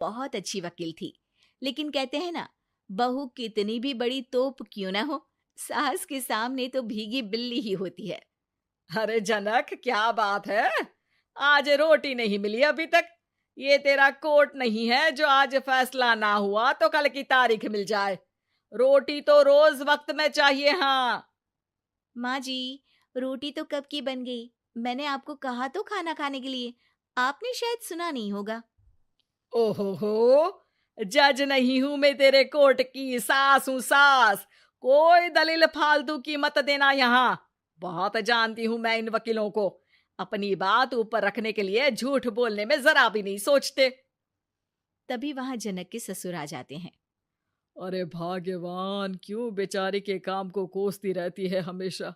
बहुत अच्छी वकील थी, लेकिन कहते हैं ना, बहू कितनी भी बड़ी तोप क्यों ना हो, सास के सामने तो भीगी बिल्ली ही होती है। अरे जनक, क्या बात है। आज रोटी नहीं मिली अभी तक। ये तेरा कोर्ट नहीं है जो आज फैसला ना हुआ तो कल की तारीख मिल जाए। रोटी तो रोज वक्त में चाहिए। हाँ। माँ जी, रोटी तो कब की बन गई। मैंने आपको कहा तो खाना खाने के लिए, आपने शायद सुना नहीं होगा। ओहो हो, जज नहीं हूं मैं तेरे कोर्ट की, सास हूं सास। कोई दलील फालतू की मत देना यहाँ। बहुत जानती हूं मैं इन वकीलों को। अपनी बात ऊपर रखने के लिए झूठ बोलने में जरा भी नहीं सोचते। तभी वहां जनक के ससुर आ जाते हैं। अरे भाग्यवान, क्यों बेचारी के काम को कोसती रहती है हमेशा।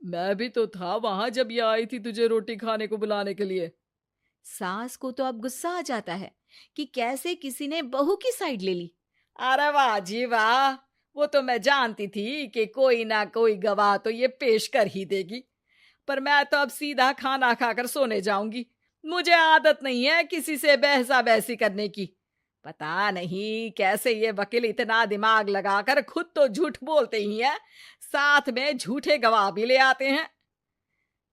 मैं भी तो था वहां जब ये आई थी तुझे रोटी खाने को बुलाने के लिए। सास को तो अब गुस्सा आ जाता है कि कैसे किसी ने बहू की साइड ले ली। अरे वाह जी वाह। वो तो मैं जानती थी कि कोई ना कोई गवाह तो ये पेश कर ही देगी। पर मैं तो अब सीधा खाना खाकर सोने जाऊंगी। मुझे आदत नहीं है किसी से बहसा बहसी करने की। पता नहीं कैसे ये वकील इतना दिमाग लगाकर खुद तो झूठ बोलते ही हैं, साथ में झूठे गवाह भी ले आते हैं।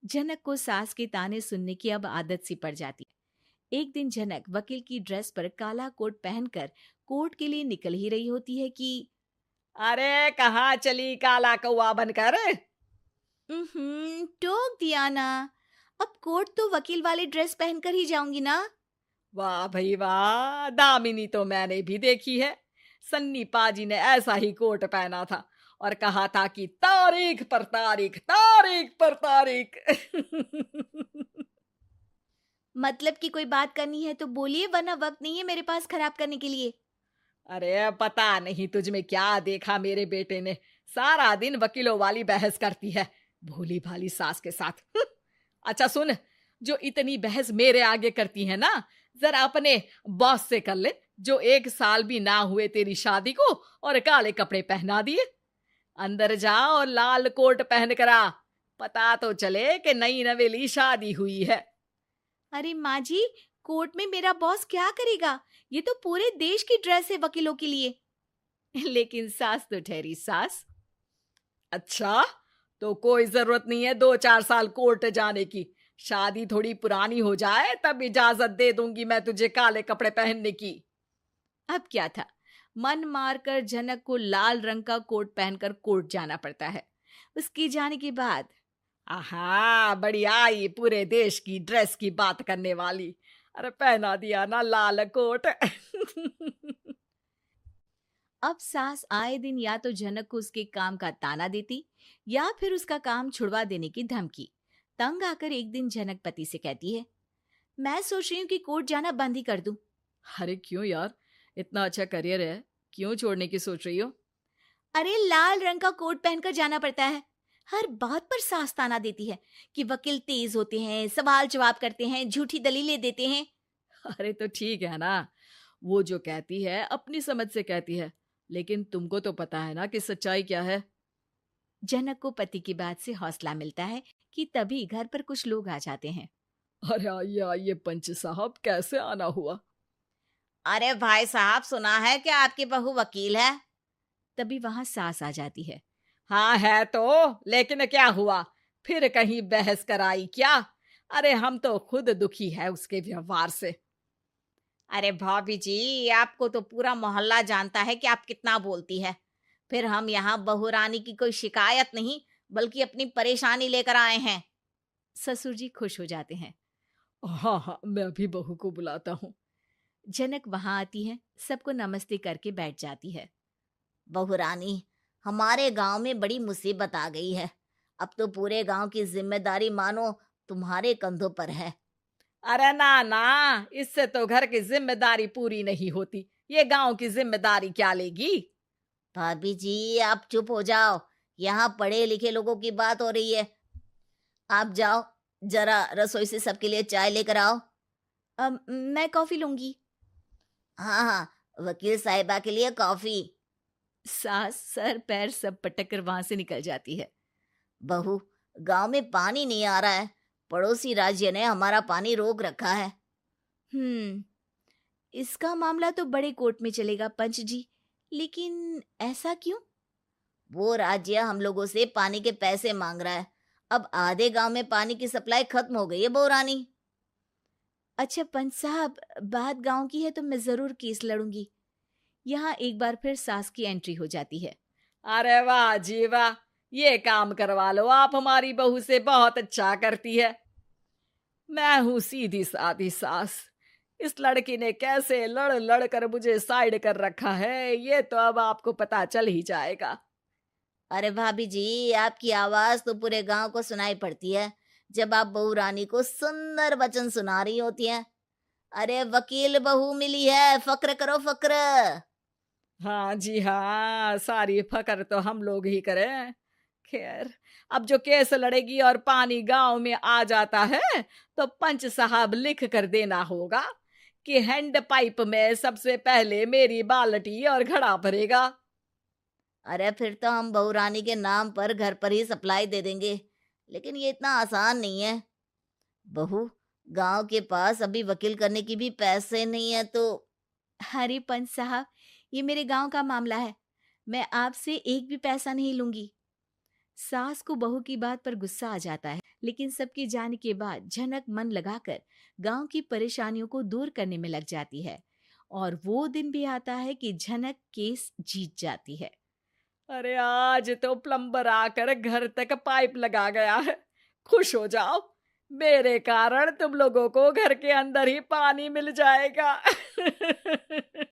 जनक को सास के ताने सुनने की अब आदत सी पड़ जाती है। एक दिन जनक वकील की ड्रेस पर काला कोट पहनकर कोर्ट के लिए निकल ही रही होती है कि अरे कहाँ चली काला कौवा बनकर। टोक दिया ना। अब कोर्ट तो वकील वाली ड्रेस पहनकर ही जाऊंगी ना। वाह भाई वाह, दामिनी तो मैंने भी देखी है। सन्नी पाजी ने ऐसा ही कोट पहना था और कहा था कि तारीख पर तारीख, तारीख पर तारीख। मतलब कि कोई बात करनी है तो बोलिए, वरना वक्त नहीं है मेरे पास खराब करने के लिए। अरे पता नहीं तुझ में क्या देखा मेरे बेटे ने। सारा दिन वकीलों वाली बहस करती है, भोली भाली सास के साथ। अच्छा सुन, जो इतनी बहस मेरे आगे करती है ना, जरा अपने बॉस से कर ले, जो 1 साल भी ना हुए तेरी शादी को और काले कपड़े पहना दिए। अंदर जा और लाल कोट पहन कर आ। पता तो चले कि नई नवेली शादी हुई है। अरे माँ जी, कोर्ट में मेरा बॉस क्या करेगा? ये तो पूरे देश की ड्रेस है वकीलों के लिए। लेकिन सास तो ठहरी सास। अच्छा, तो कोई जरूरत नहीं है 2-4 साल कोर्ट जाने की। शादी थोड़ी पुरानी हो जाए तब इजाजत दे दूंगी मैं तुझे काले कपड़े पहनने की। अब क्या था, मन मारकर जनक को लाल रंग का कोट पहनकर कोर्ट जाना पड़ता है। उसके जाने के बाद आहा, बढ़िया, ये पूरे देश की ड्रेस की बात करने वाली। अरे पहना दिया ना लाल कोट। अब सास आए दिन या तो जनक को उसके काम का ताना देती या फिर उसका काम छुड़वा देने की धमकी। तंग आकर एक दिन जनक पति से कहती है, मैं सोच रही हूँ कि कोर्ट जाना बंद ही कर दूं। अरे क्यों यार, इतना अच्छा करियर है, क्यों छोड़ने की सोच रही हो? अरे लाल रंग का कोट पहनकर जाना पड़ता है। हर बात पर सास ताना देती है कि वकील तेज होते हैं, सवाल जवाब करते हैं, झूठी दलीलें देते हैं। अरे तो ठीक है ना, वो जो कहती है अपनी समझ से कहती है, लेकिन तुमको तो पता है ना कि सच्चाई क्या है। जनक को पति की बात से हौसला मिलता है कि तभी घर पर कुछ लोग आ जाते हैं। अरे आइए आइए पंच साहब, कैसे आना हुआ? अरे भाई साहब, सुना है कि आपकी बहू वकील है। तभी वहां सास आ जाती है। हाँ है तो, लेकिन क्या हुआ? फिर कहीं बहस कराई क्या? अरे हम तो खुद दुखी है उसके व्यवहार से। अरे भाभी जी, आपको तो पूरा मोहल्ला जानता है कि आप कितना बोलती है। फिर हम यहाँ बहू रानी की कोई शिकायत नहीं, बल्कि अपनी परेशानी लेकर आए हैं। ससुर जी खुश हो जाते हैं। हाँ हाँ, मैं भी बहू को बुलाता हूँ। जनक वहां आती है, सबको नमस्ते करके बैठ जाती है। बहू रानी, हमारे गांव में बड़ी मुसीबत आ गई है। अब तो पूरे गांव की जिम्मेदारी मानो तुम्हारे कंधों पर है। अरे ना ना, इससे तो घर की जिम्मेदारी पूरी नहीं होती। ये गांव की जिम्मेदारी क्या लेगी? भाभी जी, आप चुप हो जाओ। यहाँ पढ़े लिखे लोगों की बात हो रही है। आप जाओ, जरा रसोई से सबके लिए चाय लेकर आओ। मैं कॉफी लूंगी। हाँ हाँ, वकील साहिबा के लिए कॉफी। सास सर पैर सब पटक कर वहां से निकल जाती है। बहू, गांव में पानी नहीं आ रहा है। पड़ोसी राज्य ने हमारा पानी रोक रखा है। हम्म इसका मामला तो बड़े कोर्ट में चलेगा पंच जी, लेकिन ऐसा क्यों? वो राज्य हम लोगों से पानी के पैसे मांग रहा है। अब आधे गांव में पानी की सप्लाई खत्म हो गई है बहुरानी। अच्छा पंच साहब, बात गांव की है तो मैं जरूर केस लड़ूंगी। यहाँ एक बार फिर सास की एंट्री हो जाती है। अरे वाह जी वाह, ये काम करवा लो आप हमारी बहू से, बहुत अच्छा करती है। मैं हूं सीधी सादी सास। इस लड़की ने कैसे लड़ लड़ कर मुझे साइड कर रखा है, ये तो अब आपको पता चल ही जाएगा। अरे भाभी जी, आपकी आवाज तो पूरे गांव को सुनाई पड़ती है जब आप बहू रानी को सुंदर वचन सुना रही होती हैं। अरे वकील बहू मिली है, फक्र करो फक्र। हाँ जी हाँ, सारी फकर तो हम लोग ही करें। खैर, अब जो केस लड़ेगी और पानी गांव में आ जाता है, तो पंच साहब लिख कर देना होगा कि हैंड पाइप में सबसे पहले मेरी बाल्टी और घड़ा भरेगा। अरे फिर तो हम बहू रानी के नाम पर घर पर ही सप्लाई दे देंगे, लेकिन ये इतना आसान नहीं है। बहू, गांव के पास अभी वकील करने की भी पैसे नहीं है तो। अरे पंच साहब, ये मेरे गांव का मामला है, मैं आपसे एक भी पैसा नहीं लूंगी। सास को बहू की बात पर गुस्सा आ जाता है, लेकिन सबके जाने के बाद झनक मन लगाकर गांव की परेशानियों को दूर करने में लग जाती है। और वो दिन भी आता है कि झनक केस जीत जाती है। अरे आज तो प्लम्बर आकर घर तक पाइप लगा गया है। खुश हो जाओ, मेरे कारण तुम लोगों को घर के अंदर ही पानी मिल जाएगा।